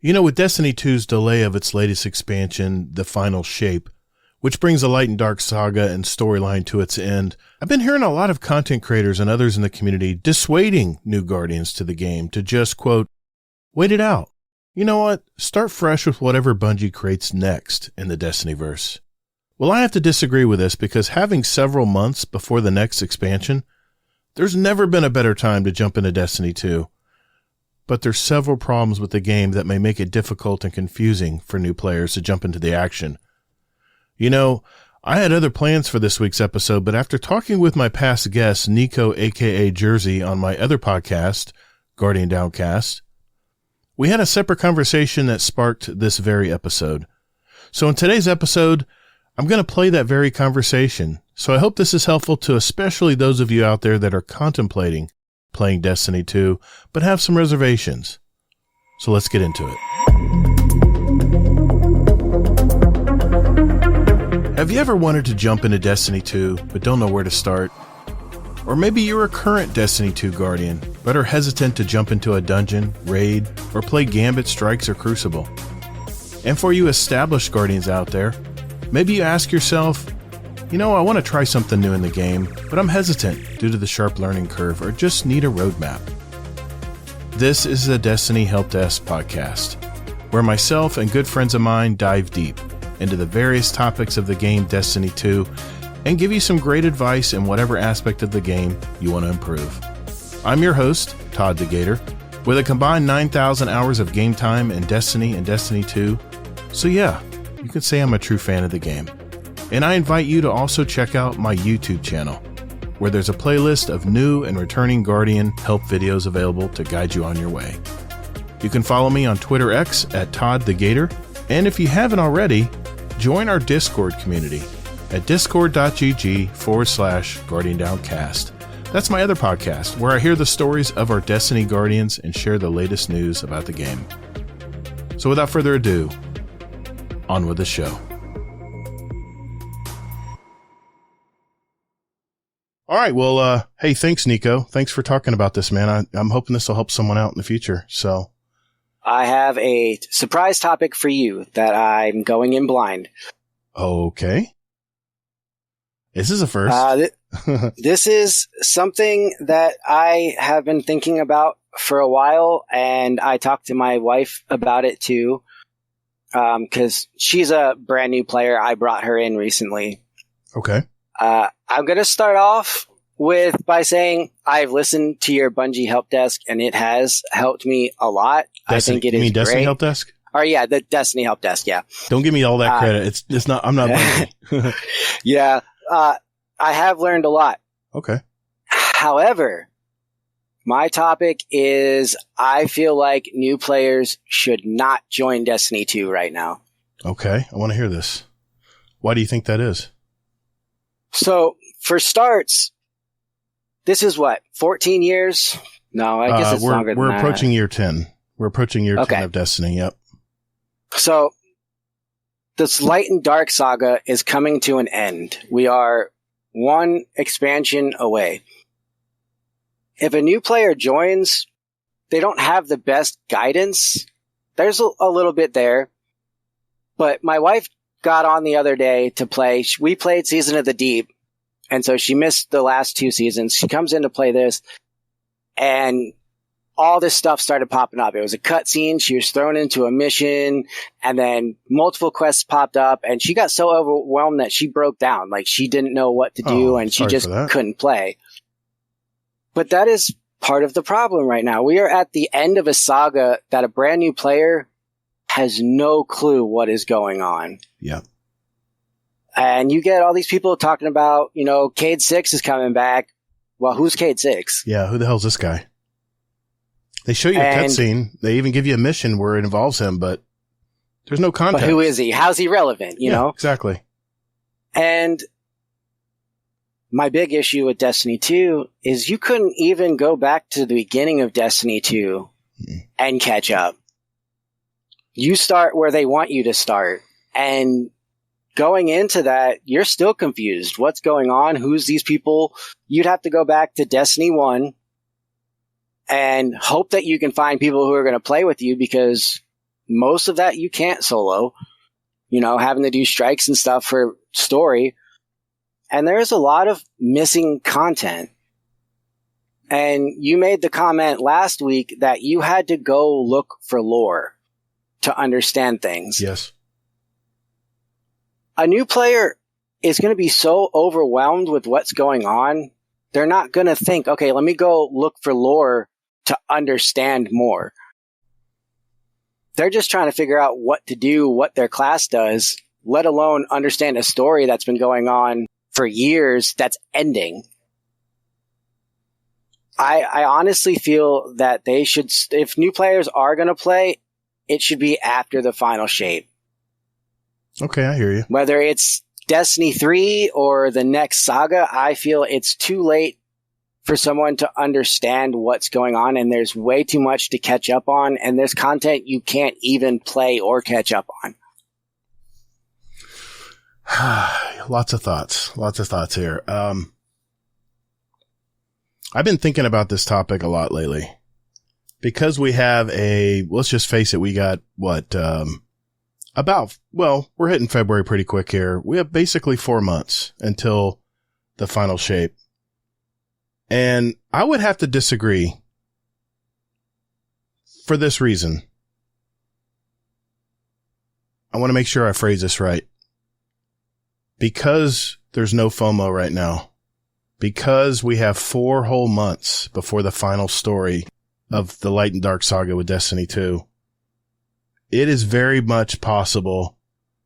With Destiny 2's delay of its latest expansion, The Final Shape, which brings the Light and Dark saga and storyline to its end, I've been hearing a lot of content creators and others in the community dissuading new Guardians to the game to just, quote, wait it out. You know what? Start fresh with whatever Bungie creates next in the Destinyverse. Well, I have to disagree with this because having several months before the next expansion, there's never been a better time to jump into Destiny 2. But there's several problems with the game that may make it difficult and confusing for new players to jump into the action. I had other plans for this week's episode, but after talking with my past guest, NicoakaJerzey, on my other podcast, Guardian Downcast, we had a separate conversation that sparked this very episode. So in today's episode, I'm going to play that very conversation. So I hope this is helpful to especially those of you out there that are contemplating playing Destiny 2, but have some reservations. So let's get into it. Have you ever wanted to jump into Destiny 2, but don't know where to start? Or maybe you're a current Destiny 2 Guardian, but are hesitant to jump into a dungeon, raid, or play Gambit, Strikes, or Crucible. And for you established Guardians out there, maybe you ask yourself, I want to try something new in the game, but I'm hesitant due to the sharp learning curve or just need a roadmap. This is the Destiny Help Desk podcast, where myself and good friends of mine dive deep into the various topics of the game Destiny 2 and give you some great advice in whatever aspect of the game you want to improve. I'm your host, ToddtheGatr, with a combined 9,000 hours of game time in Destiny and Destiny 2. So yeah, you could say I'm a true fan of the game. And I invite you to also check out my YouTube channel, where there's a playlist of new and returning Guardian help videos available to guide you on your way. You can follow me on Twitter X at ToddtheGatr, and if you haven't already, join our Discord community at discord.gg/Guardian Downcast. That's my other podcast, where I hear the stories of our Destiny Guardians and share the latest news about the game. So without further ado, on with the show. All right. Well, hey, thanks, Nico. Thanks for talking about this, man. I'm hoping this will help someone out in the future. So I have a surprise topic for you that I'm going in blind. Okay. This is a first. This is something that I have been thinking about for a while, and I talked to my wife about it too, because she's a brand new player. I brought her in recently. Okay. I'm going to start off by saying I've listened to your Bungie help desk, and it has helped me a lot. I think it is great. You mean Destiny help desk? Or yeah, the Destiny help desk. Yeah. Don't give me all that credit. It's not. I'm not Bungie. Yeah. I have learned a lot. Okay. However, my topic is I feel like new players should not join Destiny 2 right now. Okay. I want to hear this. Why do you think that is? So, for starts, this is what, 14 years? No, I guess it's longer than that. We're approaching year 10. We're approaching year 10 of Destiny, yep. So, this Light and Dark saga is coming to an end. We are one expansion away. If a new player joins, they don't have the best guidance. There's a little bit there. But my wife got on the other day to play. We played Season of the Deep, and so she missed the last 2 seasons. She comes in to play this, and all this stuff started popping up. It was a cutscene. She was thrown into a mission, and then multiple quests popped up, and she got so overwhelmed that she broke down. Like, she didn't know what to do, and she just couldn't play. But that is part of the problem right now. We are at the end of a saga that a brand new player has no clue what is going on. Yeah. And you get all these people talking about, Cade 6 is coming back. Well, who's Cade 6? Yeah, who the hell's this guy? They show you a cutscene. They even give you a mission where it involves him, but there's no context. But who is he? How's he relevant? You know? Exactly. And my big issue with Destiny 2 is you couldn't even go back to the beginning of Destiny 2 and catch up. You start where they want you to start. And going into that, you're still confused. What's going on? Who's these people? You'd have to go back to Destiny 1 and hope that you can find people who are going to play with you, because most of that you can't solo, having to do strikes and stuff for story. And there's a lot of missing content. And you made the comment last week that you had to go look for lore to understand things. Yes. A new player is going to be so overwhelmed with what's going on, they're not going to think, okay, let me go look for lore to understand more. They're just trying to figure out what to do, what their class does, let alone understand a story that's been going on for years that's ending. I honestly feel that they should, if new players are going to play, it should be after the final shape. Okay, I hear you. Whether it's Destiny 3 or the next saga, I feel it's too late for someone to understand what's going on, and there's way too much to catch up on, and there's content you can't even play or catch up on. Lots of thoughts here. I've been thinking about this topic a lot lately because we have let's just face it, we got we're hitting February pretty quick here. We have basically 4 months until the final shape. And I would have to disagree for this reason. I want to make sure I phrase this right. Because there's no FOMO right now, because we have 4 whole months before the final story of the Light and Dark saga with Destiny 2, it is very much possible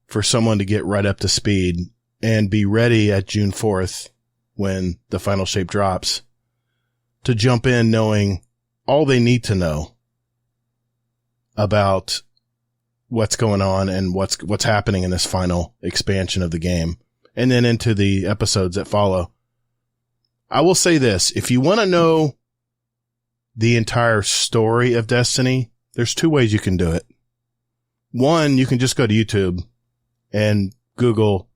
for someone to get right up to speed and be ready at June 4th when the final shape drops to jump in knowing all they need to know about what's going on and what's happening in this final expansion of the game and then into the episodes that follow. I will say this, if you want to know the entire story of Destiny, there's 2 ways you can do it. One, you can just go to YouTube and Google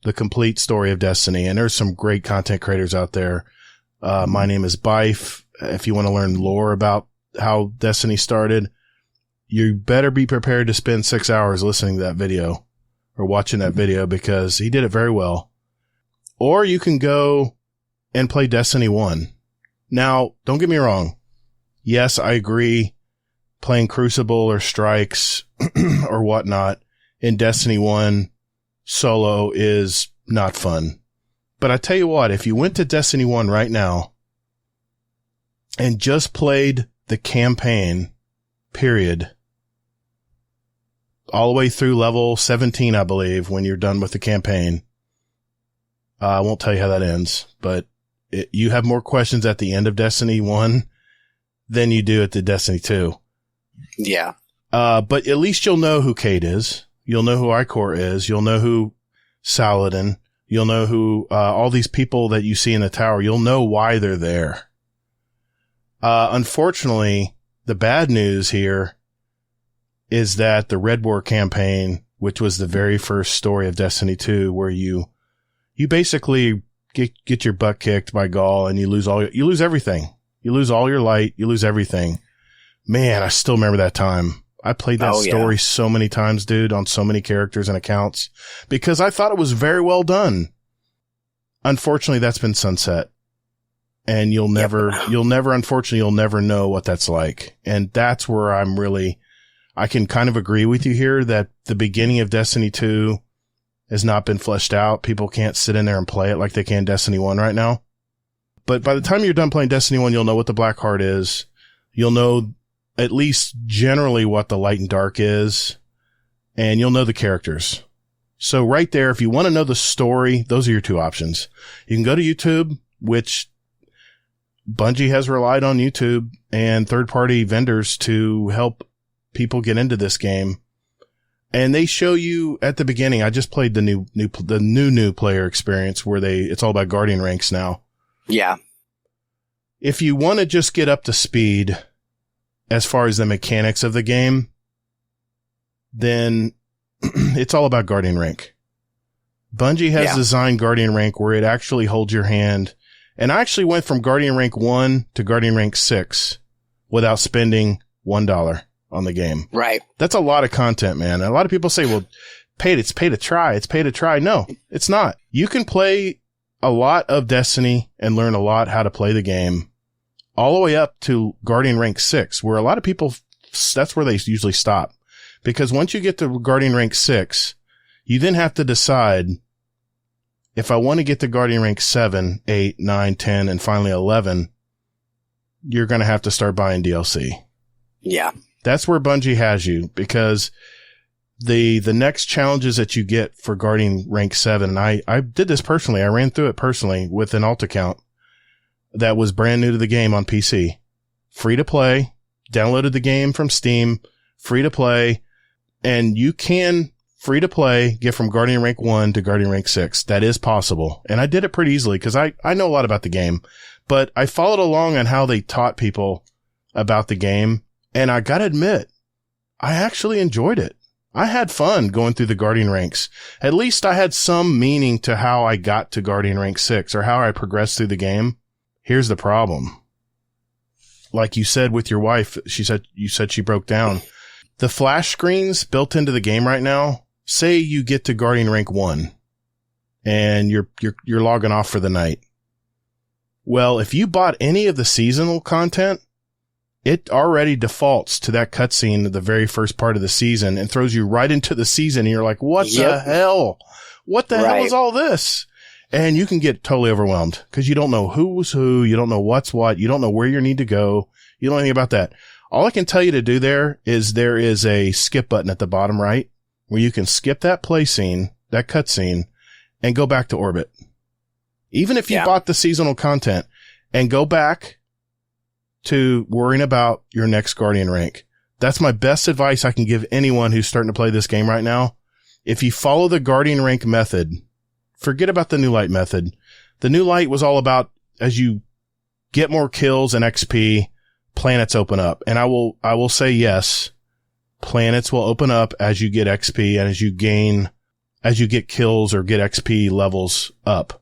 the complete story of Destiny, and there's some great content creators out there. My name is Bife. If you want to learn lore about how Destiny started, you better be prepared to spend 6 hours listening to that video or watching that video because he did it very well. Or you can go and play Destiny 1. Now, don't get me wrong. Yes, I agree. Playing Crucible or Strikes or whatnot in Destiny 1 solo is not fun. But I tell you what, if you went to Destiny 1 right now and just played the campaign, period, all the way through level 17, I believe, when you're done with the campaign, I won't tell you how that ends, but you have more questions at the end of Destiny 1 than you do at the Destiny 2. Yeah. But at least you'll know who Kate is. You'll know who Icor is. You'll know who Saladin. You'll know who, all these people that you see in the tower. You'll know why they're there. Unfortunately, the bad news here is that the Red War campaign, which was the very first story of Destiny 2, where you basically get your butt kicked by Gaul and you lose everything. You lose all your light. You lose everything. Man, I still remember that time. I played that story so many times, dude, on so many characters and accounts because I thought it was very well done. Unfortunately, that's been sunset and you'll never know what that's like. And that's where I can kind of agree with you here that the beginning of Destiny 2 has not been fleshed out. People can't sit in there and play it like they can Destiny 1 right now. But by the time you're done playing Destiny 1, you'll know what the Black Heart is. You'll know at least generally what the Light and Dark is, and you'll know the characters. So right there, if you want to know the story, those are your 2 options. You can go to YouTube, which Bungie has relied on YouTube and third-party vendors to help people get into this game. And they show you at the beginning. I just played the new player experience where it's all about Guardian ranks now. Yeah. If you want to just get up to speed as far as the mechanics of the game, then it's all about Guardian rank. Bungie has designed Guardian rank where it actually holds your hand. And I actually went from Guardian rank 1 to Guardian rank 6 without spending $1 on the game. Right. That's a lot of content, man. A lot of people say, well, it's pay to try. It's pay to try. No, it's not. You can play a lot of Destiny and learn a lot how to play the game all the way up to Guardian rank 6, where a lot of people, that's where they usually stop. Because once you get to Guardian rank 6, you then have to decide, if I want to get to Guardian rank 7, 8, 9, 10, and finally 11, you're going to have to start buying DLC. Yeah. That's where Bungie has you, because the next challenges that you get for Guardian rank 7, and I did this personally. I ran through it personally with an alt account that was brand new to the game on PC. Free to play, downloaded the game from Steam, free to play, and you can free to play get from Guardian rank 1 to Guardian rank 6. That is possible. And I did it pretty easily because I know a lot about the game, but I followed along on how they taught people about the game. And I gotta admit, I actually enjoyed it. I had fun going through the Guardian ranks. At least I had some meaning to how I got to Guardian rank 6 or how I progressed through the game. Here's the problem. Like you said with your wife, you said she broke down. The flash screens built into the game right now, say you get to Guardian rank 1 and you're logging off for the night. Well, if you bought any of the seasonal content, it already defaults to that cutscene at the very first part of the season and throws you right into the season. And you're like, what the hell? What the hell is all this? And you can get totally overwhelmed because you don't know who's who. You don't know what's what. You don't know where you need to go. You don't know anything about that. All I can tell you to do there is a skip button at the bottom right where you can skip that play scene, that cutscene, and go back to orbit. Even if you bought the seasonal content, and go back to worrying about your next Guardian rank. That's my best advice I can give anyone who's starting to play this game right now. If you follow the Guardian rank method, forget about the New Light method. The New Light was all about, as you get more kills and XP, planets open up. And I will say yes, planets will open up as you get XP and as you get kills or get XP levels up.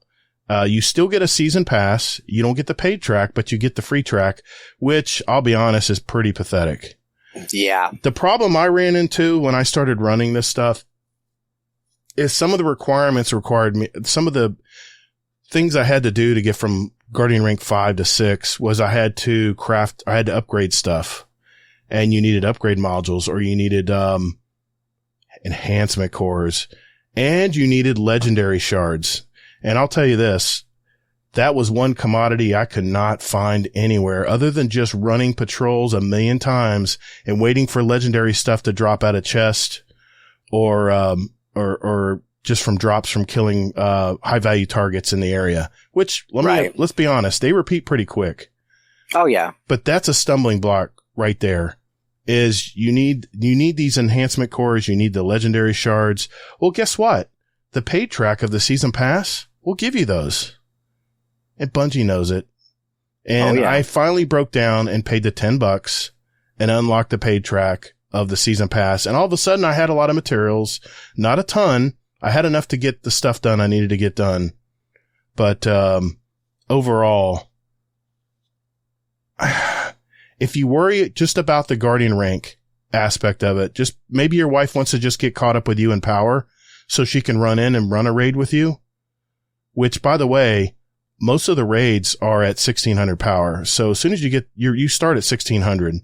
You still get a season pass. You don't get the paid track, but you get the free track, which I'll be honest is pretty pathetic. Yeah. The problem I ran into when I started running this stuff is some of the requirements required me, some of the things I had to do to get from Guardian rank 5 to 6 was I had to upgrade stuff, and you needed upgrade modules, or you needed, enhancement cores, and you needed legendary shards. And I'll tell you this, that was one commodity I could not find anywhere other than just running patrols a million times and waiting for legendary stuff to drop out of chest or just from drops from killing, high value targets in the area, which let's be honest, they repeat pretty quick. Oh yeah. But that's a stumbling block right there. Is you need these enhancement cores, you need the legendary shards. Well, guess what? The paid track of the season pass will give you those. And Bungie knows it. And I finally broke down and paid the $10 and unlocked the paid track of the season pass. And all of a sudden I had a lot of materials, not a ton. I had enough to get the stuff done I needed to get done. But, overall, if you worry just about the Guardian rank aspect of it, just maybe your wife wants to just get caught up with you in power so she can run in and run a raid with you, which, by the way, most of the raids are at 1600 power. So as soon as you start at 1600,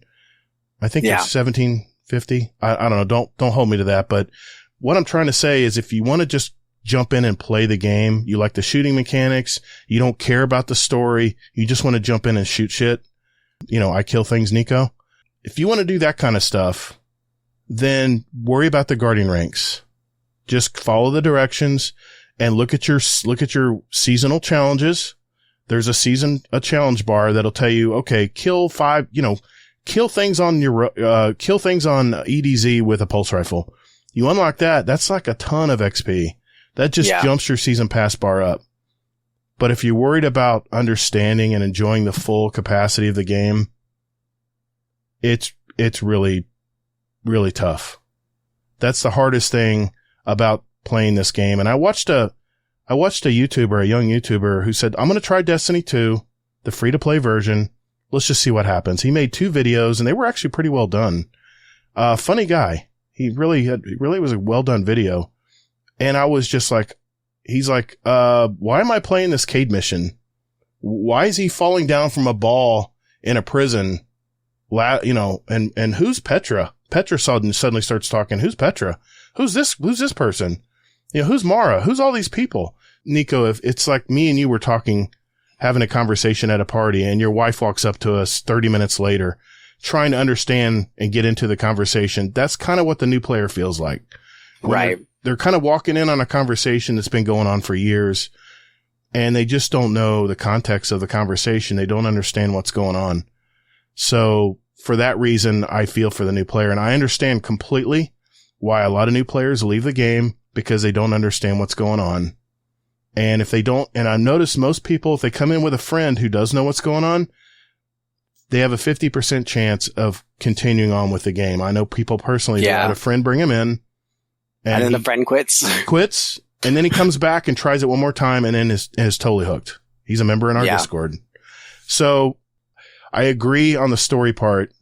I think it's 1750. I don't know. Don't hold me to that. But what I'm trying to say is if you want to just jump in and play the game, you like the shooting mechanics, you don't care about the story, you just want to jump in and shoot shit. You know, I kill things, Nico. If you want to do that kind of stuff, then worry about the Guardian ranks. Just follow the directions and look at your seasonal challenges. There's a challenge bar that'll tell you, okay, kill things on kill things on EDZ with a pulse rifle. You unlock that. That's like a ton of XP. That just jumps your season pass bar up. But if you're worried about understanding and enjoying the full capacity of the game, it's really, really tough. That's the hardest thing about playing this game. And I watched a young YouTuber who said, I'm going to try Destiny 2, the free to play version. Let's just see what happens. He made 2 videos and they were actually pretty well done. Funny guy. He really was a well done video. And I was just like, he's like, why am I playing this Cade mission? Why is he falling down from a ball in a prison? And who's Petra? Petra suddenly starts talking. Who's Petra? Who's this person? Who's Mara? Who's all these people? Nico, if it's like me and you were talking, having a conversation at a party, and your wife walks up to us 30 minutes later, trying to understand and get into the conversation, that's kind of what the new player feels like. Right. They're kind of walking in on a conversation that's been going on for years, and they just don't know the context of the conversation. They don't understand what's going on. So for that reason, I feel for the new player, and I understand completely why a lot of new players leave the game, because they don't understand what's going on. And if they don't, and I notice most people, if they come in with a friend who does know what's going on, they have a 50% chance of continuing on with the game. I know people personally that had a friend bring him in. And then the friend quits. And then he comes back and tries it one more time and then is totally hooked. He's a member in our Discord. So I agree on the story part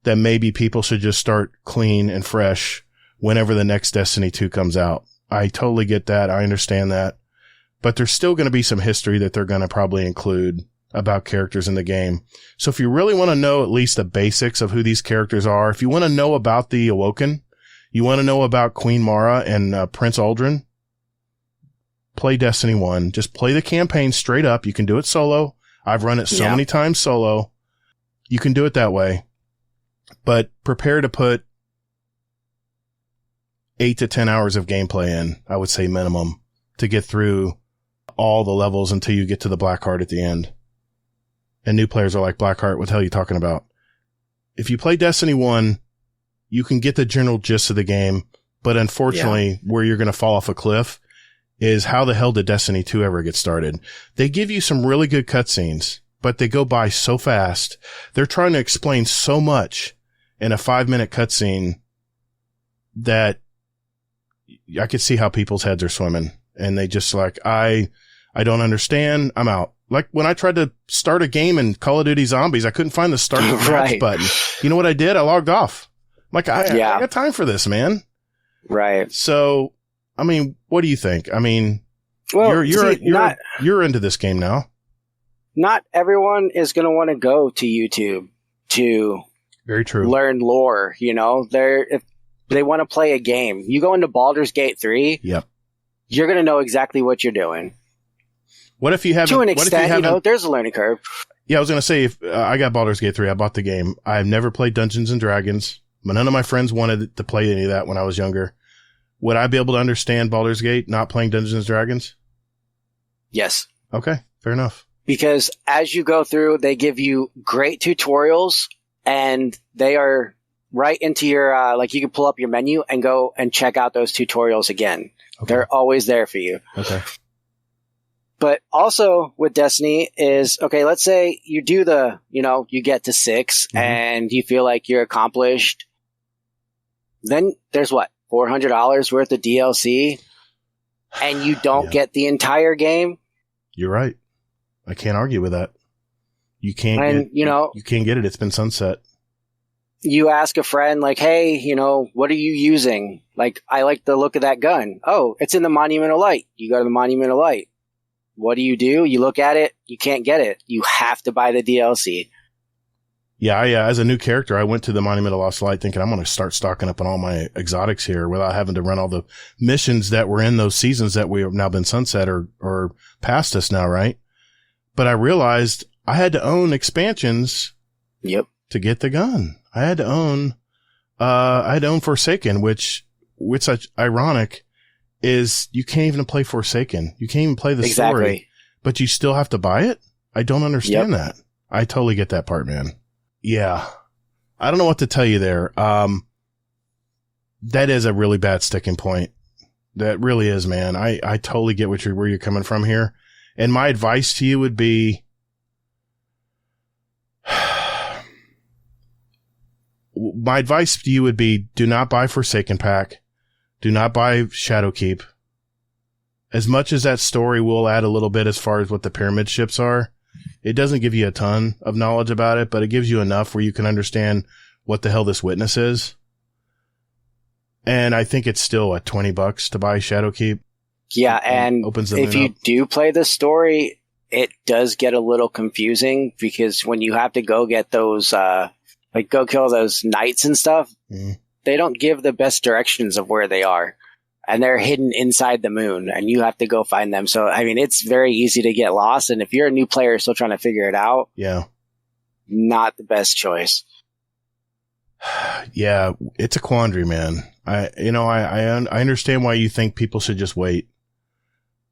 that maybe people should just start clean and fresh whenever the next Destiny 2 comes out. I totally get that. I understand that. But there's still going to be some history that they're going to probably include about characters in the game. So if you really want to know at least the basics of who these characters are, if you want to know about the Awoken, you want to know about Queen Mara and Prince Aldrin, play Destiny 1. Just play the campaign straight up. You can do it solo. I've run it so many times solo. You can do it that way. But prepare to put 8 to 10 hours of gameplay in, I would say minimum, to get through all the levels until you get to the Blackheart at the end. And new players are like, Blackheart, what the hell are you talking about? If you play Destiny 1, you can get the general gist of the game, but unfortunately, where you're going to fall off a cliff is how the hell did Destiny 2 ever get started? They give you some really good cutscenes, but they go by so fast. They're trying to explain so much in a 5-minute cutscene that I could see how people's heads are swimming. And they just like, I don't understand. I'm out. Like when I tried to start a game in Call of Duty Zombies, I couldn't find the start match button. You know what I did? I logged off. I'm like, I got time for this, man. Right. So, I mean, what do you think? I mean, well, you're into this game now. Not everyone is going to want to go to YouTube to very true learn lore. If they want to play a game, you go into Baldur's Gate 3. Yep. You're going to know exactly what you're doing. What if you haven't? To an extent, there's a learning curve. Yeah, I was going to say, if I got Baldur's Gate 3, I bought the game. I've never played Dungeons and Dragons. None of my friends wanted to play any of that when I was younger. Would I be able to understand Baldur's Gate not playing Dungeons and Dragons? Yes. Okay, fair enough. Because as you go through, they give you great tutorials, and they are right into your, you can pull up your menu and go and check out those tutorials again. Okay. They're always there for you. Okay. But also with Destiny is, okay, let's say you do you get to 6 and you feel like you're accomplished. Then there's $400 worth of DLC, and you don't get the entire game. You're right. I can't argue with that. You can't you can't get it. It's been sunset. You ask a friend, like, hey, what are you using? Like, I like the look of that gun. Oh, it's in the Monument of Light. You go to the Monument of Light. What do? You look at it. You can't get it. You have to buy the DLC. Yeah, as a new character, I went to the Monument of Lost Light thinking I'm going to start stocking up on all my exotics here without having to run all the missions that were in those seasons that we have now been sunset or past us now, right? But I realized I had to own expansions to get the gun. I had to own Forsaken, which such ironic is you can't even play Forsaken. You can't even play the story, but you still have to buy it. I don't understand that. I totally get that part, man. Yeah. I don't know what to tell you there. That is a really bad sticking point. That really is, man. I totally get where you're coming from here. And my advice to you would be, do not buy Forsaken Pack. Do not buy Shadowkeep. As much as that story will add a little bit as far as what the pyramid ships are, it doesn't give you a ton of knowledge about it, but it gives you enough where you can understand what the hell this witness is. And I think it's still at $20 to buy Shadowkeep. Yeah, and if you do play the story, it does get a little confusing because when you have to go get those, go kill those knights and stuff, they don't give the best directions of where they are. And they're hidden inside the moon, and you have to go find them. So, I mean, it's very easy to get lost. And if you're a new player still trying to figure it out, not the best choice. Yeah, it's a quandary, man. I understand why you think people should just wait.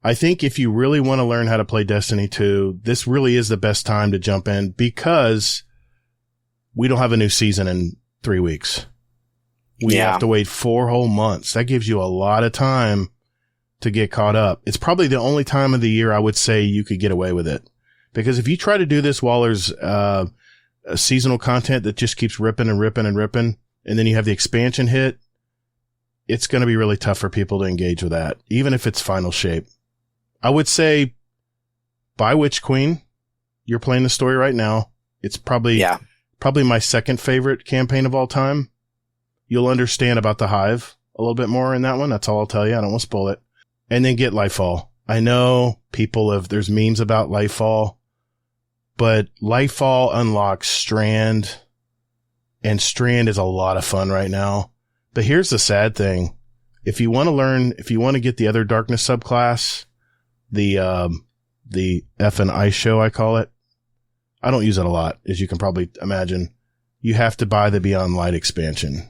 I think if you really want to learn how to play Destiny 2, this really is the best time to jump in because we don't have a new season in 3 weeks. We have to wait 4 whole months. That gives you a lot of time to get caught up. It's probably the only time of the year I would say you could get away with it. Because if you try to do this while there's a seasonal content that just keeps ripping and ripping and ripping, and then you have the expansion hit, it's going to be really tough for people to engage with that, even if it's final shape. I would say buy Witch Queen. You're playing the story right now. It's probably my second favorite campaign of all time. You'll understand about the Hive a little bit more in that one. That's all I'll tell you. I don't want to spoil it. And then get Lightfall. I know there's memes about Lightfall, but Lightfall unlocks Strand, and Strand is a lot of fun right now. But here's the sad thing. If you want to get the other darkness subclass, the F and Ice Show, I call it. I don't use it a lot, as you can probably imagine. You have to buy the Beyond Light expansion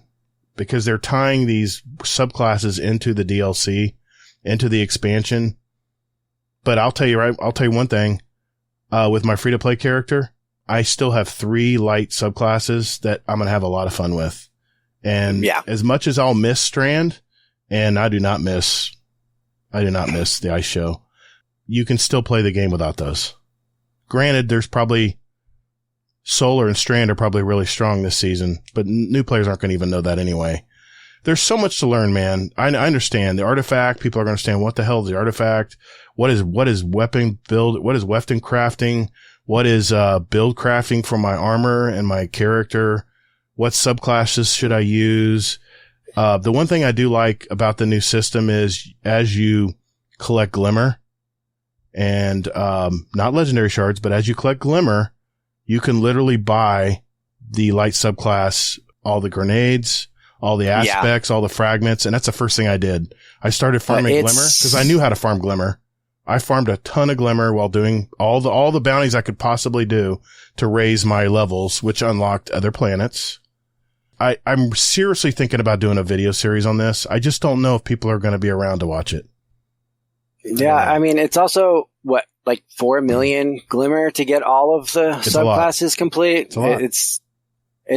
because they're tying these subclasses into the DLC, into the expansion. But I'll tell you one thing. With my free-to-play character, I still have 3 light subclasses that I'm going to have a lot of fun with. And as much as I'll miss Strand, and I do not miss the Ice Show, you can still play the game without those. Granted, there's probably Solar and Strand are probably really strong this season, but new players aren't going to even know that anyway. There's so much to learn, man. I understand the artifact. People are going to understand what the hell is the artifact. What is weapon build? What is weapon crafting? What is build crafting for my armor and my character? What subclasses should I use? The one thing I do like about the new system is as you collect Glimmer and not legendary shards, but as you collect Glimmer, you can literally buy the light subclass, all the grenades, all the aspects, all the fragments. And that's the first thing I did. I started farming Glimmer because I knew how to farm Glimmer. I farmed a ton of Glimmer while doing all the bounties I could possibly do to raise my levels, which unlocked other planets. I'm seriously thinking about doing a video series on this. I just don't know if people are going to be around to watch it. Yeah, I mean, it's also, 4 million Glimmer to get all of the subclasses complete? It's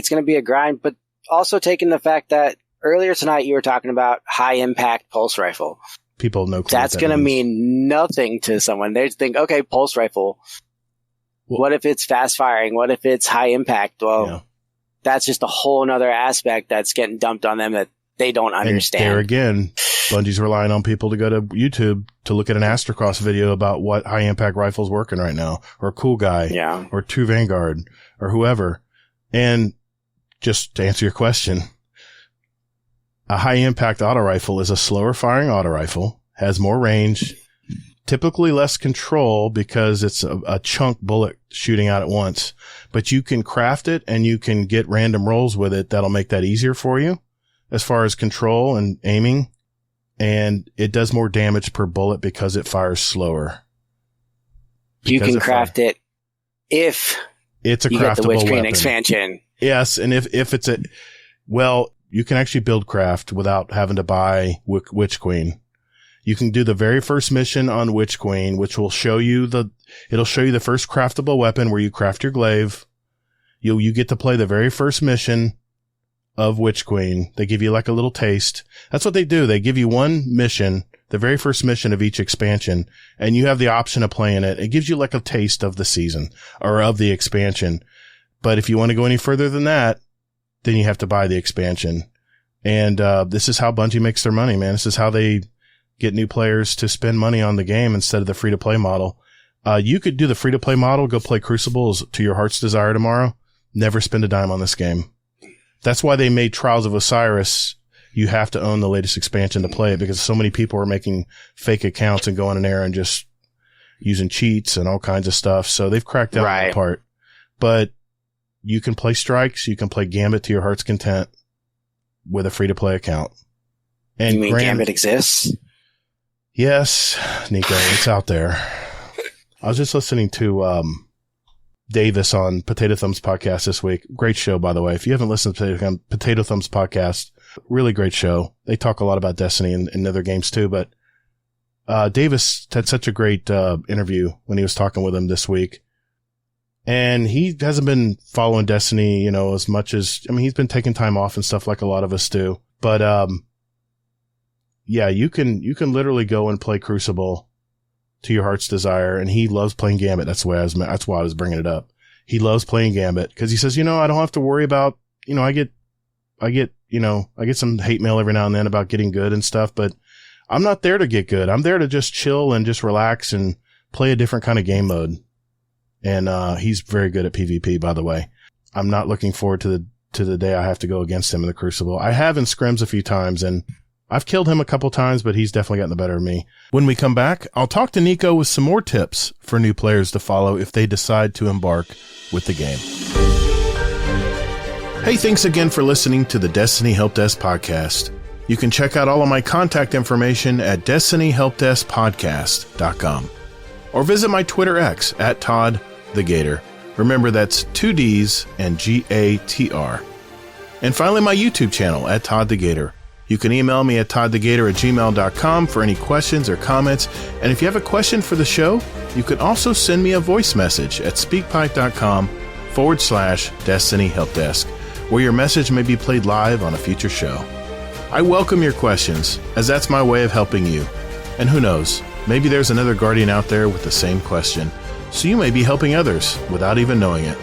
going to be a grind, but also taking the fact that earlier tonight you were talking about high-impact pulse rifle. People know that's going to mean nothing to someone. They think, okay, pulse rifle. What if it's fast-firing? What if it's high-impact? Well, that's just a whole nother aspect that's getting dumped on them that they don't understand. And there again, Bungie's relying on people to go to YouTube to look at an Astrocross video about what high impact rifle's working right now, or Cool Guy, or True Vanguard, or whoever. And just to answer your question, a high impact auto rifle is a slower firing auto rifle, has more range, typically less control because it's a chunk bullet shooting out at once, but you can craft it and you can get random rolls with it that'll make that easier for you as far as control and aiming. And it does more damage per bullet because it fires slower. You can craft it if it's a you craftable get the Witch Queen weapon. expansion. Yes, and if it's you can actually build craft without having to buy Witch Queen. You can do the very first mission on Witch Queen, which will show you it'll show you the first craftable weapon where you craft your glaive. You get to play the very first mission of Witch Queen. They give you like a little taste. That's what they do. They give you one mission, the very first mission of each expansion, and you have the option of playing it. It gives you like a taste of the season or of the expansion. But if you want to go any further than that, then you have to buy the expansion. And this is how Bungie makes their money, man. This is how they get new players to spend money on the game instead of the free-to-play model. You could do the free-to-play model, go play Crucibles to your heart's desire tomorrow, never spend a dime on this game. That's why they made Trials of Osiris, you have to own the latest expansion to play it because so many people are making fake accounts and going in there and just using cheats and all kinds of stuff. So they've cracked down on that part. But you can play Strikes, you can play Gambit to your heart's content with a free-to-play account. And you mean Gambit exists? Yes, Nico, it's out there. I was just listening to Davis on Potato Thumbs podcast this week. Great show, by the way. If you haven't listened to Potato Thumbs podcast, really great show. They talk a lot about Destiny and other games too, but Davis had such a great interview when he was talking with him this week. And he hasn't been following Destiny, you know, as much as, I mean, he's been taking time off and stuff like a lot of us do. But yeah, you can literally go and play Crucible to your heart's desire. And he loves playing Gambit. That's why I was bringing it up. He loves playing Gambit because he says, you know, I don't have to worry about, you know, I get some hate mail every now and then about getting good and stuff, but I'm not there to get good. I'm there to just chill and just relax and play a different kind of game mode. And he's very good at PvP, by the way. I'm not looking forward to the day I have to go against him in the Crucible. I have in scrims a few times, and I've killed him a couple times, but he's definitely gotten the better of me. When we come back, I'll talk to Nico with some more tips for new players to follow if they decide to embark with the game. Hey, thanks again for listening to the Destiny Help Desk podcast. You can check out all of my contact information at destinyhelpdeskpodcast.com or visit my Twitter X at ToddtheGatr. Remember, that's 2 Ds and GATR. And finally, my YouTube channel at ToddtheGatr. You can email me at toddthegatr@gmail.com for any questions or comments. And if you have a question for the show, you can also send me a voice message at speakpipe.com/Destiny Help Desk, where your message may be played live on a future show. I welcome your questions, as that's my way of helping you. And who knows, maybe there's another Guardian out there with the same question, so you may be helping others without even knowing it.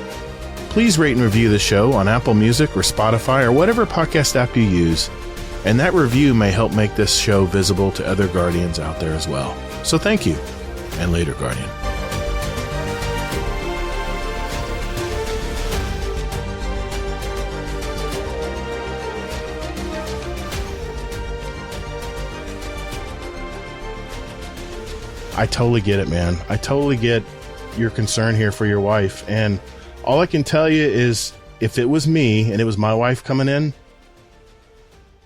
Please rate and review the show on Apple Music or Spotify or whatever podcast app you use, and that review may help make this show visible to other Guardians out there as well. So thank you, and later, Guardian. I totally get it, man. I totally get your concern here for your wife. And all I can tell you is if it was me and it was my wife coming in,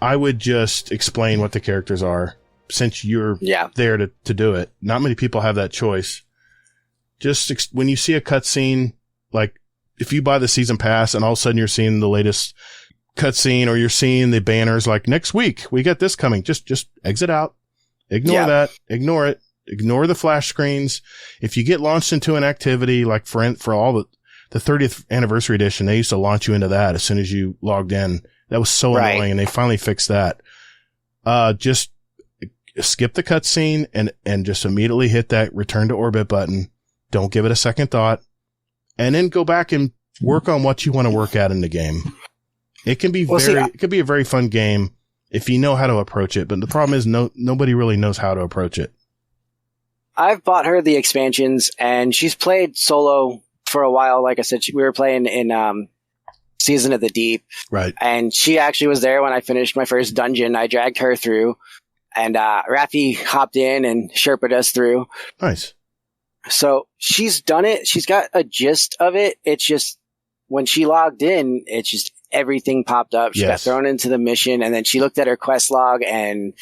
I would just explain what the characters are since you're there to do it. Not many people have that choice. Just when you see a cutscene, like if you buy the season pass and all of a sudden you're seeing the latest cutscene or you're seeing the banners like next week, we got this coming. Just exit out. Ignore that. Ignore it. Ignore the flash screens. If you get launched into an activity, like for all the 30th anniversary edition, they used to launch you into that as soon as you logged in. That was so annoying, and they finally fixed that. Just skip the cutscene and just immediately hit that return to orbit button. Don't give it a second thought, and then go back and work on what you want to work at in the game. It can be it could be a very fun game if you know how to approach it. But the problem is nobody really knows how to approach it. I've bought her the expansions, and she's played solo for a while. Like I said, we were playing in Season of the Deep. Right. And she actually was there when I finished my first dungeon. I dragged her through, and Rafi hopped in and Sherpa'd us through. Nice. So she's done it. She's got a gist of it. It's just when she logged in, it's just everything popped up. She got thrown into the mission, and then she looked at her quest log, and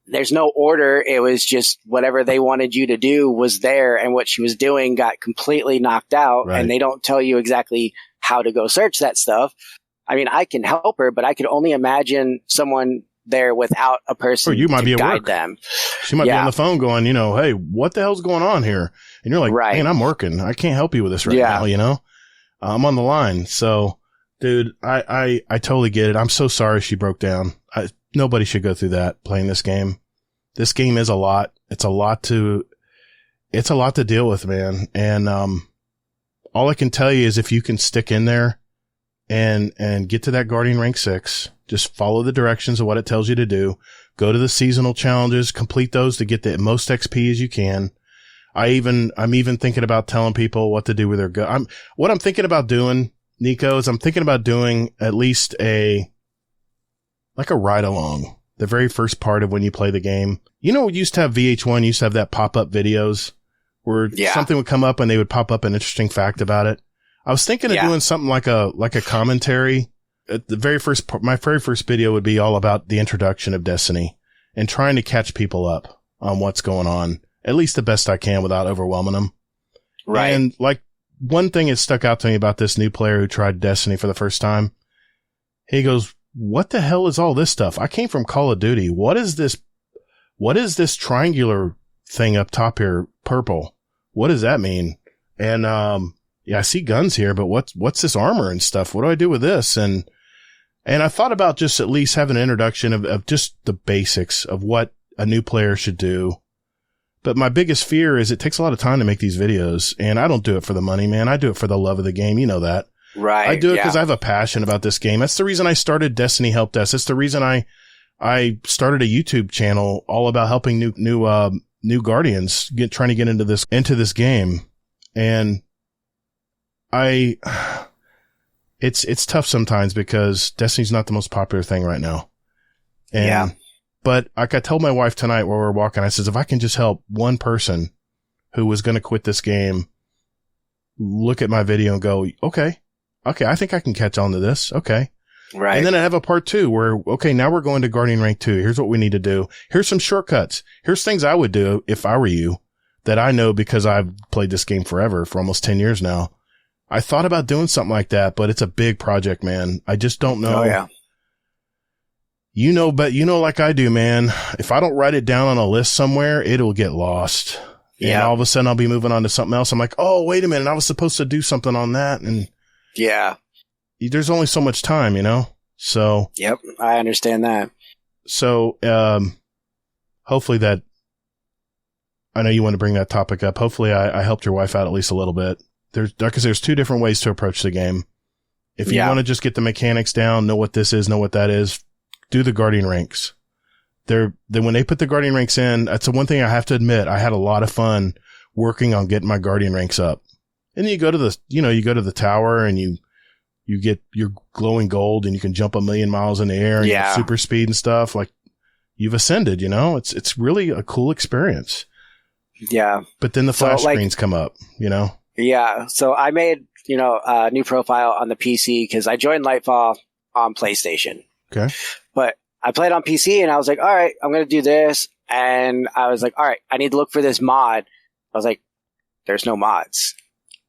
there's no order. It was just whatever they wanted you to do was there, and what she was doing got completely knocked out, and they don't tell you exactly how to go search that stuff. I mean, I can help her, but I could only imagine someone there without a person you might to be at guide work. them. She might be on the phone going, hey, what the hell's going on here? And you're like, man, I'm working. I can't help you with this right now, I'm on the line. So, dude, I totally get it. I'm so sorry she broke down. Nobody should go through that playing this game. This game is a lot. It's a lot to deal with, man. And, all I can tell you is if you can stick in there and get to that Guardian rank 6, just follow the directions of what it tells you to do. Go to the seasonal challenges, complete those to get the most XP as you can. I'm even thinking about telling people what to do with their gun. What I'm thinking about doing, Nico, is I'm thinking about doing at least a ride along the very first part of when you play the game. You know, we used to have VH1, used to have that pop-up videos where something would come up and they would pop up an interesting fact about it. I was thinking of doing something like a commentary. At the very first, my very first video would be all about the introduction of Destiny and trying to catch people up on what's going on, at least the best I can without overwhelming them. Right. And like one thing that stuck out to me about this new player who tried Destiny for the first time, he goes, "What the hell is all this stuff? I came from Call of Duty. What is this? What is this triangular thing up top here? Purple. What does that mean?" And, I see guns here, but what's this armor and stuff? What do I do with this? And I thought about just at least having an introduction of just the basics of what a new player should do. But my biggest fear is it takes a lot of time to make these videos, and I don't do it for the money, man. I do it for the love of the game. You know that. Right. I do it because I have a passion about this game. That's the reason I started Destiny Help Desk. That's the reason I started a YouTube channel all about helping new Guardians trying to get into this game. And it's tough sometimes because Destiny's not the most popular thing right now. But like I told my wife tonight while we were walking, I says, if I can just help one person who was going to quit this game, look at my video and go, okay, I think I can catch on to this. Okay. Right. And then I have a part 2 where, okay, now we're going to Guardian Rank 2. Here's what we need to do. Here's some shortcuts. Here's things I would do if I were you that I know because I've played this game forever for almost 10 years now. I thought about doing something like that, but it's a big project, man. I just don't know. Oh, yeah. But like I do, man, if I don't write it down on a list somewhere, it'll get lost. Yeah. And all of a sudden I'll be moving on to something else. I'm like, oh, wait a minute. I was supposed to do something on that. And there's only so much time, So. Yep. I understand that. So, hopefully that, I know you want to bring that topic up. Hopefully I helped your wife out at least a little bit. There's 2 different ways to approach the game. If you want to just get the mechanics down, know what this is, know what that is, do the Guardian ranks. When they put the Guardian ranks in, that's the one thing I have to admit. I had a lot of fun working on getting my Guardian ranks up. And then you go to the tower and you get your glowing gold and you can jump 1,000,000 miles in the air and you have super speed and stuff. Like you've ascended, it's really a cool experience. Yeah. But then the flash screens come up, Yeah. So I made, a new profile on the PC because I joined Lightfall on PlayStation. Okay. But I played on PC and I was like, all right, I'm going to do this. And I was like, all right, I need to look for this mod. I was like, there's no mods.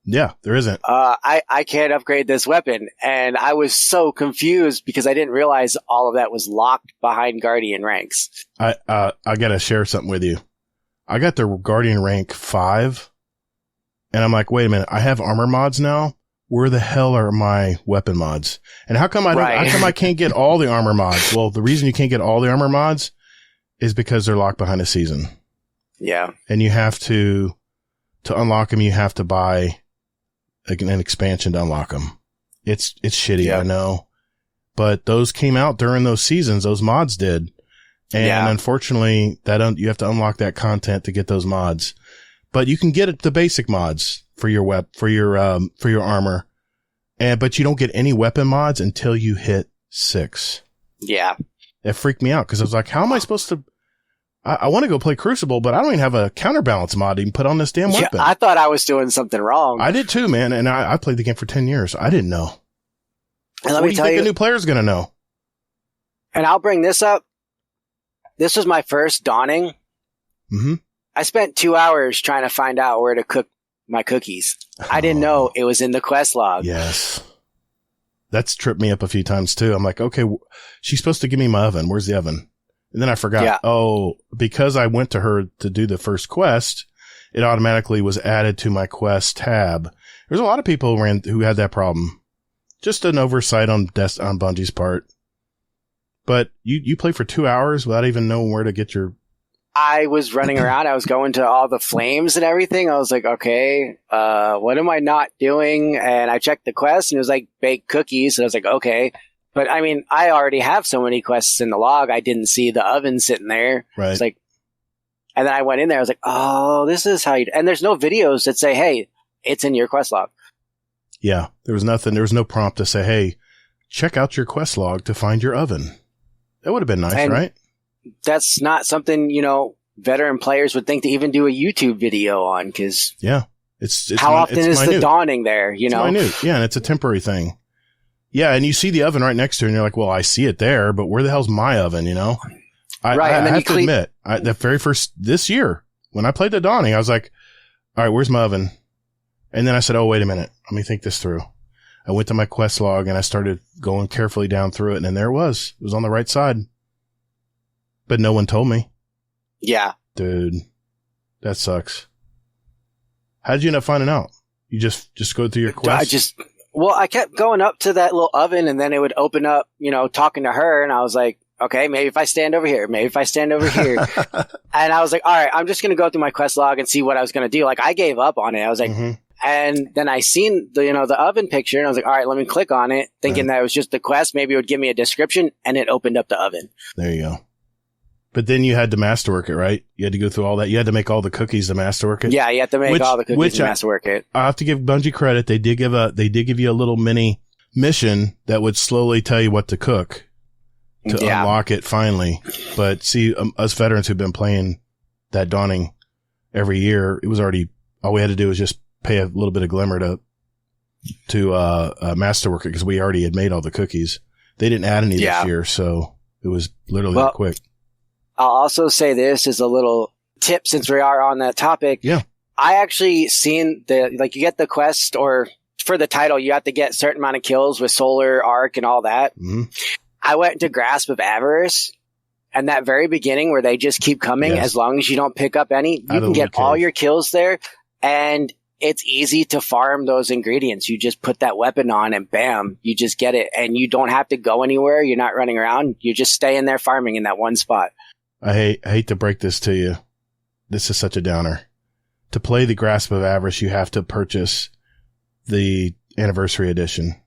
Yeah, there isn't. I can't upgrade this weapon. And I was so confused because I didn't realize all of that was locked behind Guardian ranks. I got to share something with you. I got the Guardian rank 5 and I'm like, wait a minute, I have armor mods now. Where the hell are my weapon mods? And how come I can't get all the armor mods? Well, the reason you can't get all the armor mods is because they're locked behind a season. Yeah. And you have to unlock them, you have to buy an expansion to unlock them. It's shitty, I know. But those came out during those seasons, those mods did. And unfortunately, you have to unlock that content to get those mods. But you can get the basic mods for your for your armor. But you don't get any weapon mods until you hit 6. Yeah. It freaked me out because I was like, how am I supposed to, I want to go play Crucible, but I don't even have a counterbalance mod to even put on this damn weapon. I thought I was doing something wrong. I did too, man. And I played the game for 10 years. I didn't know. And let me tell you, a new player's going to know? And I'll bring this up. This was my first dawning. Mm-hmm. I spent 2 hours trying to find out where to cook my cookies. I didn't know it was in the quest log. Yes. That's tripped me up a few times too. I'm like, okay, she's supposed to give me my oven. Where's the oven? And then I forgot. Yeah. Oh, because I went to her to do the first quest, it automatically was added to my quest tab. There's a lot of people who had that problem. Just an oversight on Bungie's part. But you played for 2 hours without even knowing where to get your... I was running around. I was going to all the flames and everything. I was like, okay, what am I not doing? And I checked the quest and it was like bake cookies. And I was like, okay. But I mean, I already have so many quests in the log. I didn't see the oven sitting there. Right. It's like, and then I went in there. I was like, oh, this is how you, and there's no videos that say, hey, it's in your quest log. Yeah. There was nothing. There was no prompt to say, hey, check out your quest log to find your oven. That would have been nice, right? that's not something, veteran players would think to even do a YouTube video on, because it's how often is minute. the dawning there, It's minute. Yeah, and it's a temporary thing. Yeah, and you see the oven right next to it, and you're like, well, I see it there, but where the hell's my oven, I have to admit, the very first, this year, when I played the dawning, I was like, all right, where's my oven? And then I said, oh, wait a minute, let me think this through. I went to my quest log, and I started going carefully down through it, and then there it was. It was on the right side. But no one told me. Yeah. Dude, that sucks. How did you end up finding out? You just go through your quest? I kept going up to that little oven, and then it would open up, talking to her, and I was like, okay, maybe if I stand over here, and I was like, all right, I'm just going to go through my quest log and see what I was going to do. Like, I gave up on it. I was like, and then I seen the oven picture, and I was like, all right, let me click on it, thinking that it was just the quest. Maybe it would give me a description, and it opened up the oven. There you go. But then you had to masterwork it, right? You had to go through all that. You had to make all the cookies to masterwork it. Yeah, you have to make all the cookies to masterwork it. I have to give Bungie credit. They did give you a little mini mission that would slowly tell you what to cook to unlock it finally. But see, us veterans who've been playing that Dawning every year, it was already, all we had to do was just pay a little bit of glimmer to masterwork it, because we already had made all the cookies. They didn't add any this year, so it was literally that quick. I'll also say this as a little tip, since we are on that topic. Yeah. I actually seen you get the quest, or for the title, you have to get a certain amount of kills with Solar Arc and all that. Mm-hmm. I went to Grasp of Avarice, and that very beginning where they just keep coming, as long as you don't pick up any, you can get all your kills there, and it's easy to farm those ingredients. You just put that weapon on and bam, you just get it, and you don't have to go anywhere. You're not running around. You just stay in there farming in that one spot. I hate to break this to you. This is such a downer. To play the Grasp of Avarice, you have to purchase the Anniversary Edition.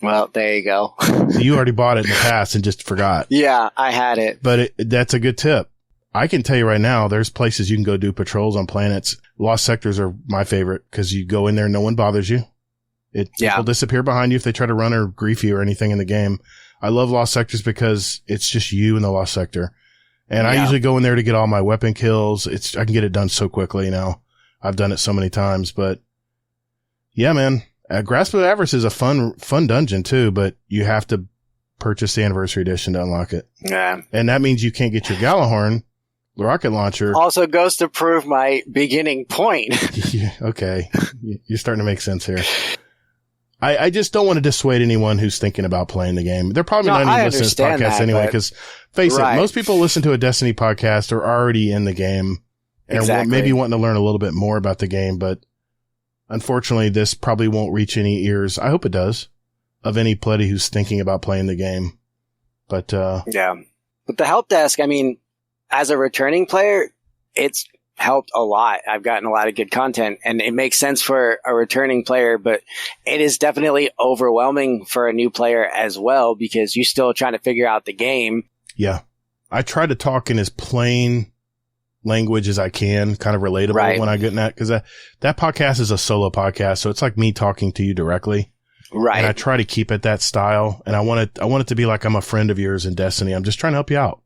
Well, there you go. So you already bought it in the past and just forgot. Yeah, I had it. But that's a good tip. I can tell you right now, there's places you can go do patrols on planets. Lost sectors are my favorite, because you go in there, no one bothers you. People disappear behind you if they try to run or grief you or anything in the game. I love lost sectors because it's just you in the lost sector. And I usually go in there to get all my weapon kills. I can get it done so quickly now. I've done it so many times, but yeah, man, Grasp of Avarice is a fun dungeon too, but you have to purchase the Anniversary Edition to unlock it. Yeah. And that means you can't get your Galahorn rocket launcher. Also goes to prove my beginning point. Okay. You're starting to make sense here. I just don't want to dissuade anyone who's thinking about playing the game. They're probably not even listening to this podcast anyway, because face it, most people listen to a Destiny podcast are already in the game and maybe wanting to learn a little bit more about the game, but unfortunately this probably won't reach any ears. I hope it does, of anybody who's thinking about playing the game. But But the help desk, I mean, as a returning player, it's helped a lot. I've gotten a lot of good content, and it makes sense for a returning player, but it is definitely overwhelming for a new player as well, because you're still trying to figure out the game. Yeah. I try to talk in as plain language as I can, kind of relatable when I get in that, because that podcast is a solo podcast, so it's like me talking to you directly. Right. And I try to keep it that style, and I want it to be like I'm a friend of yours in Destiny. I'm just trying to help you out.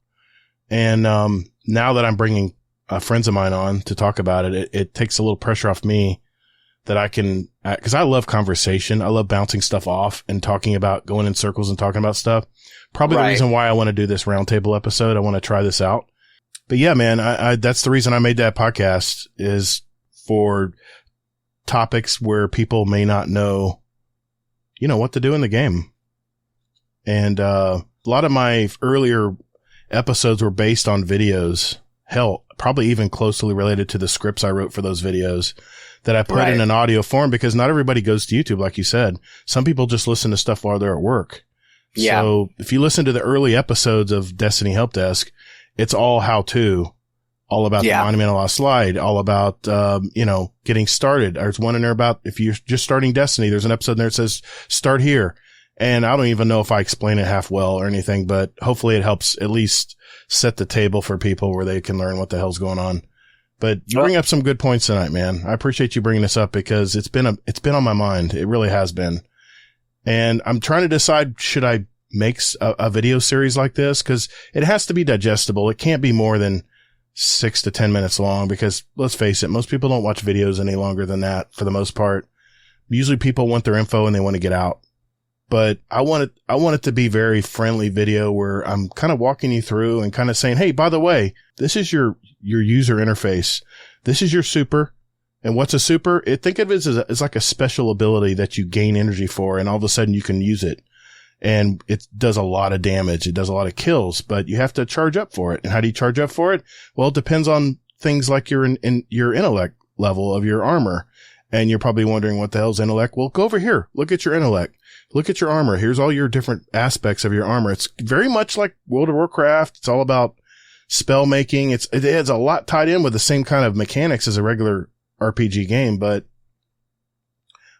And now that I'm bringing friends of mine on to talk about it, it takes a little pressure off me that I can, because I love conversation. I love bouncing stuff off and talking about, going in circles and talking about stuff. Probably the reason why I want to do this roundtable episode. I want to try this out. But yeah, man, I that's the reason I made that podcast, is for topics where people may not know, what to do in the game. And a lot of my earlier episodes were based on videos. Hell, probably even closely related to the scripts I wrote for those videos that I put in an audio form, because not everybody goes to YouTube, like you said. Some people just listen to stuff while they're at work. Yeah. So if you listen to the early episodes of Destiny Help Desk, it's all how-to, all about the Monumental Lost Slide, all about, getting started. There's one in there about if you're just starting Destiny, there's an episode in there that says, start here. And I don't even know if I explain it half well or anything, but hopefully it helps at least set the table for people where they can learn what the hell's going on. But you bring up some good points tonight, man. I appreciate you bringing this up, because it's been on my mind. It really has been. And I'm trying to decide, should I makes a video series like this, because it has to be digestible. It can't be more than 6 to 10 minutes long, because let's face it, most people don't watch videos any longer than that for the most part. Usually people want their info and they want to get out. But I want it to be very friendly video where I'm kind of walking you through and kind of saying, hey, by the way, this is your user interface. This is your super. And what's a super? Think of it as like a special ability that you gain energy for, and all of a sudden you can use it. And it does a lot of damage. It does a lot of kills, but you have to charge up for it. And how do you charge up for it? Well, it depends on things like your intellect level of your armor. And you're probably wondering, what the hell's intellect? Well, go over here. Look at your intellect. Look at your armor. Here's all your different aspects of your armor. It's very much like World of Warcraft. It's all about spell making. It has a lot tied in with the same kind of mechanics as a regular RPG game, but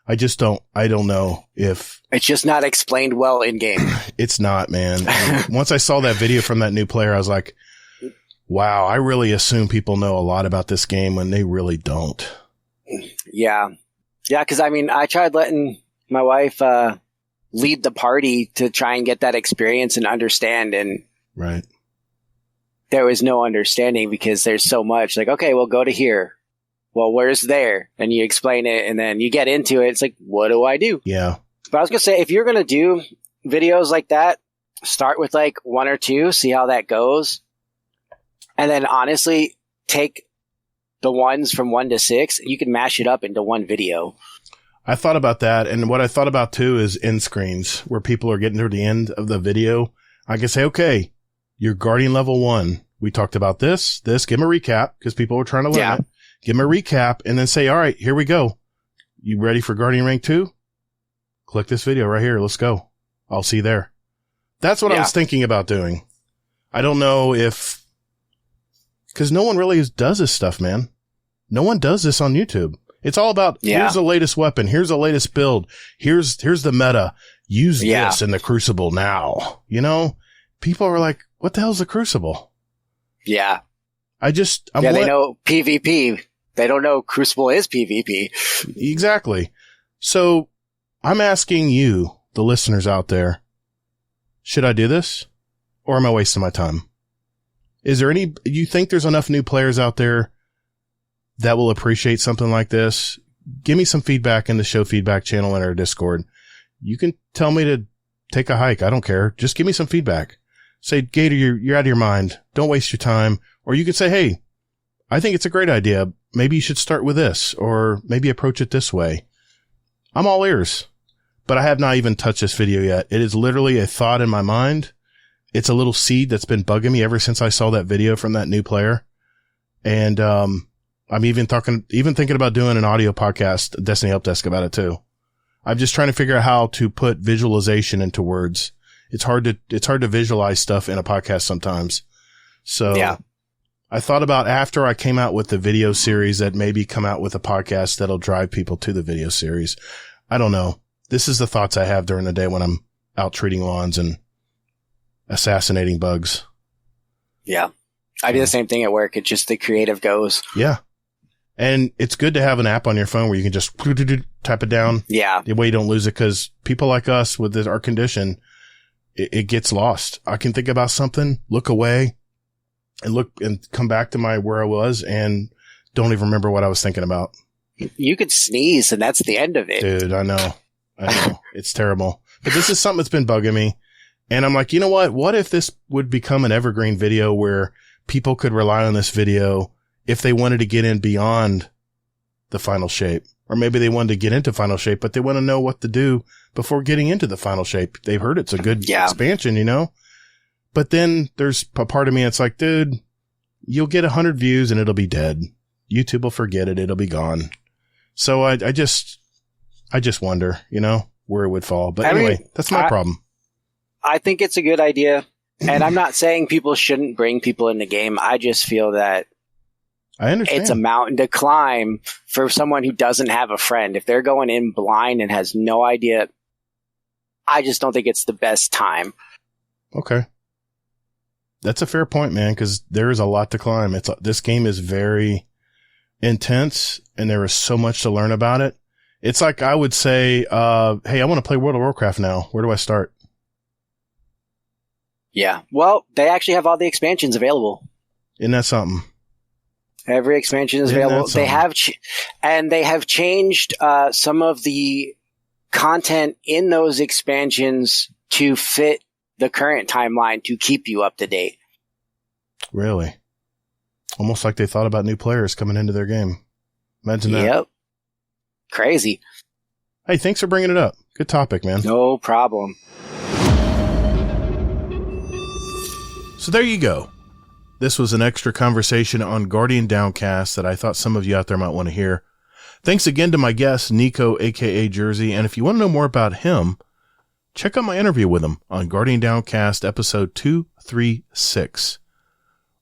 I don't know if it's just not explained well in game. It's not, man. Once I saw that video from that new player, I was like, wow, I really assume people know a lot about this game when they really don't. Yeah. Yeah. Cause I tried letting my wife, lead the party to try and get that experience and understand. And right. There was no understanding because there's so much like, okay, well, go to here. Well, where's there? And you explain it and then you get into it. It's like, what do I do? Yeah. But I was going to say, if you're going to do videos like that, start with like 1 or 2, see how that goes. And then honestly, take the ones from 1 to 6. You can mash it up into one video. I thought about that. And what I thought about too is end screens where people are getting to the end of the video. I can say, okay, you're Guardian level 1. We talked about this, give them a recap because people were trying to learn it. Give them a recap and then say, all right, here we go. You ready for Guardian rank 2? Click this video right here. Let's go. I'll see you there. That's what I was thinking about doing. I don't know if, because no one really does this stuff, man. No one does this on YouTube. It's all about, here's the latest weapon. Here's the latest build. Here's the meta. Use this in the Crucible now. You know, people are like, what the hell's the Crucible? Yeah. They know PvP. They don't know Crucible is PvP. Exactly. So I'm asking you, the listeners out there, should I do this or am I wasting my time? You think there's enough new players out there that will appreciate something like this? Give me some feedback in the show feedback channel in our Discord. You can tell me to take a hike. I don't care. Just give me some feedback. Say, Gator, you're out of your mind. Don't waste your time. Or you could say, hey, I think it's a great idea. Maybe you should start with this, or maybe approach it this way. I'm all ears, but I have not even touched this video yet. It is literally a thought in my mind. It's a little seed that's been bugging me ever since I saw that video from that new player. And, I'm even thinking about doing an audio podcast, Destiny Help Desk, about it too. I'm just trying to figure out how to put visualization into words. It's hard to visualize stuff in a podcast sometimes. So I thought about after I came out with the video series that maybe come out with a podcast that'll drive people to the video series. I don't know. This is the thoughts I have during the day when I'm out treating lawns and assassinating bugs. Yeah. I do the same thing at work. It's just the creative goes. Yeah. And it's good to have an app on your phone where you can just tap it down. Yeah. The way you don't lose it, because people like us with our condition, it gets lost. I can think about something, look away, and come back to where I was and don't even remember what I was thinking about. You could sneeze and that's the end of it. Dude, I know. It's terrible. But this is something that's been bugging me. And I'm like, you know what? What if this would become an evergreen video where people could rely on this video if they wanted to get in beyond the final shape? Or maybe they wanted to get into final shape, but they want to know what to do before getting into the final shape. They've heard it's a good expansion, you know? But then there's a part of me that's like, dude, you'll get 100 views and it'll be dead. YouTube will forget it. It'll be gone. So I just wonder, you know, where it would fall. But anyway, that's my problem. I think it's a good idea. And I'm not saying people shouldn't bring people in the game. I just feel that I understand. It's a mountain to climb for someone who doesn't have a friend. If they're going in blind and has no idea, I just don't think it's the best time. Okay. That's a fair point, man, because there is a lot to climb. This game is very intense, and there is so much to learn about it. It's like I would say, hey, I want to play World of Warcraft now. Where do I start? Yeah. Well, they actually have all the expansions available. Isn't that something? Every expansion is available. They have, they have changed some of the content in those expansions to fit the current timeline to keep you up to date. Really? Almost like they thought about new players coming into their game. Imagine that. Yep. Crazy. Hey, thanks for bringing it up. Good topic, man. No problem. So there you go. This was an extra conversation on Guardian Downcast that I thought some of you out there might want to hear. Thanks again to my guest, Nico, aka.Jerzey, and if you want to know more about him, check out my interview with him on Guardian Downcast episode 236.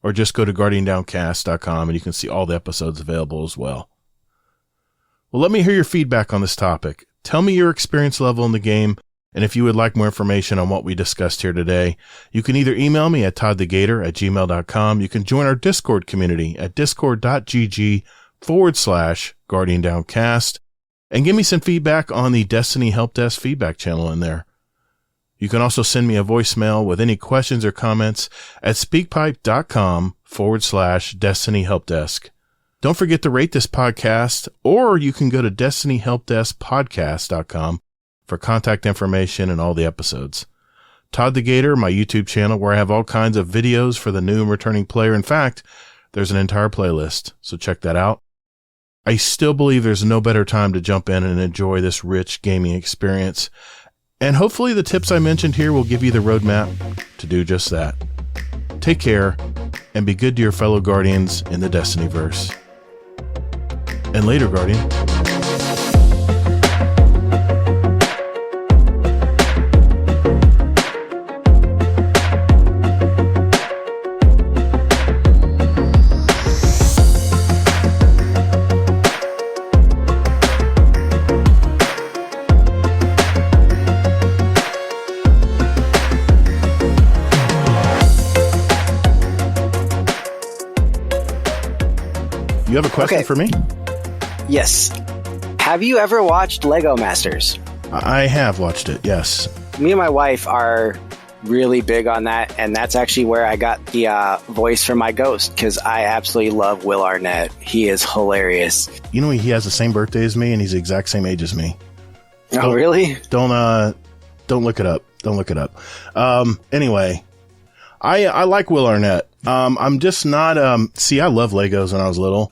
Or just go to guardiandowncast.com and you can see all the episodes available as well. Well, let me hear your feedback on this topic. Tell me your experience level in the game, and if you would like more information on what we discussed here today, you can either email me at ToddtheGatr@gmail.com. You can join our Discord community at discord.gg/Guardian Downcast and give me some feedback on the Destiny Help Desk feedback channel in there. You can also send me a voicemail with any questions or comments at speakpipe.com/Destiny Help Desk. Don't forget to rate this podcast, or you can go to destinyhelpdeskpodcast.com for contact information and all the episodes. Todd the Gator, my YouTube channel, where I have all kinds of videos for the new and returning player. In fact, there's an entire playlist, so check that out. I still believe there's no better time to jump in and enjoy this rich gaming experience. And hopefully the tips I mentioned here will give you the roadmap to do just that. Take care, and be good to your fellow Guardians in the Destinyverse. And later, Guardian. You have a question for me? Yes. Have you ever watched Lego Masters? I have watched it, yes. Me and my wife are really big on that, and that's actually where I got the voice for my ghost, because I absolutely love Will Arnett. He is hilarious. You know, he has the same birthday as me, and he's the exact same age as me. Oh, really? Don't look it up. Don't look it up. Anyway, I like Will Arnett. I'm just not, see, I love Legos when I was little.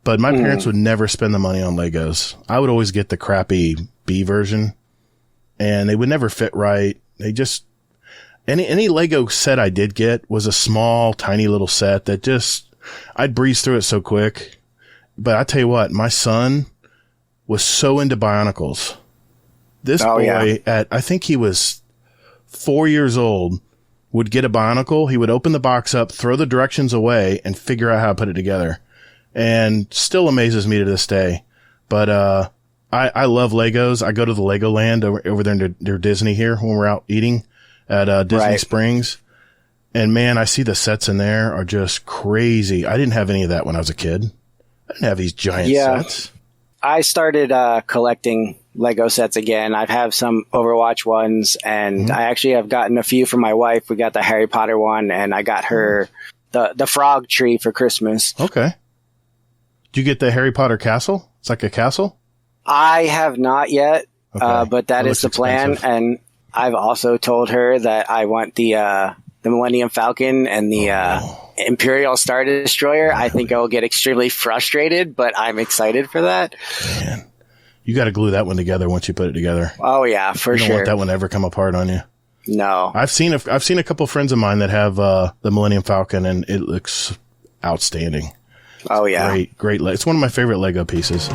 But my parents would never spend the money on Legos. I would always get the crappy B version, and they would never fit right. They just, any Lego set I did get was a small, tiny little set that just, I'd breeze through it so quick. But I tell you what, my son was so into Bionicles. This boy I think he was 4 years old, would get a Bionicle. He would open the box up, throw the directions away, and figure out how to put it together. And still amazes me to this day. But I love Legos. I go to the Legoland over there near Disney here when we're out eating at Disney Springs. And man, I see the sets in there are just crazy. I didn't have any of that when I was a kid. I didn't have these giant sets. I started collecting Lego sets again. I have some Overwatch ones, and I actually have gotten a few from my wife. We got the Harry Potter one, and I got her the frog tree for Christmas. Okay. Did you get the Harry Potter castle? It's like a castle? I have not yet, but that is the plan. And I've also told her that I want the Millennium Falcon and the Imperial Star Destroyer. I think I will get extremely frustrated, but I'm excited for that. Man, you got to glue that one together once you put it together. Oh yeah, for sure. You don't want that one to ever come apart on you. No. I've seen a couple friends of mine that have the Millennium Falcon, and it looks outstanding. Oh yeah. Great. It's one of my favorite Lego pieces.